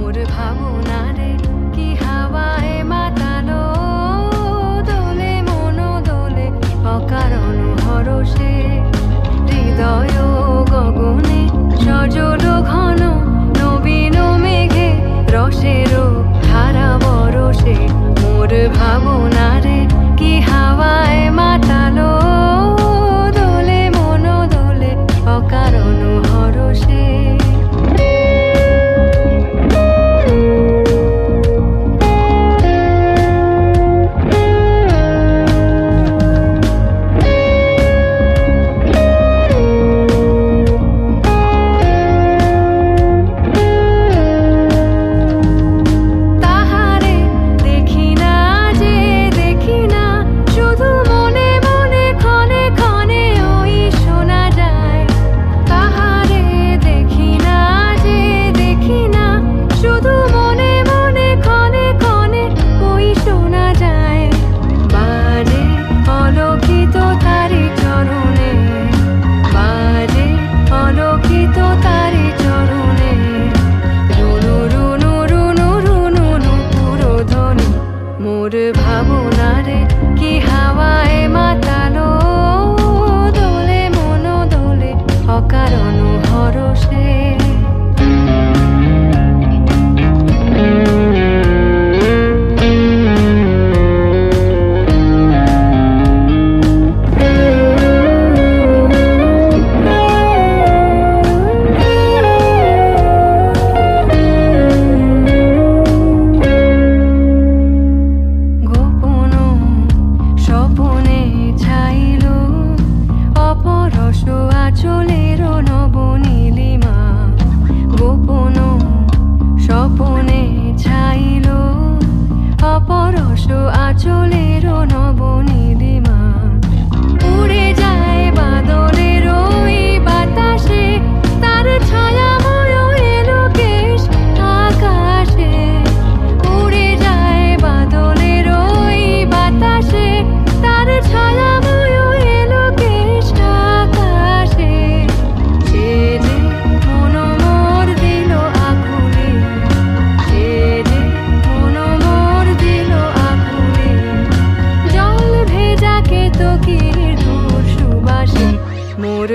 মোর ভাবনারে কি হাওয়ায় মাতালো, দোলে মন দোলে অকারণ হরষে। হৃদয় গগনে সজল ঘন নবীন মেঘে রসের ধারা বরষে। মোর ভাবনারে কি হাওয়ায় মাতালো, দোলে মন দোলে অকারণ হরষে। মোর ভাবনারে কি হাওয়ায় মাতালো, দোলে মন দোলে অকারণ হরষে। আচলের নবনীলিমা গোপন স্বপনে ছাইল, অপরস আচলের নবনীলিমা। উড়ে যায় বাদলের ওই বাতাসে, তার ছায়াময় এলোকেশ আকাশে। উড়ে যায় বাদলের ওই বাতাসে, তার ছায়াময় এলোকেশ আকাশে। সে যে মন মোর দিল আকুলে, সে যে মন মোর দিল আকুলে। জল ভেজা কেতকীর ধূর সুবাসে মোর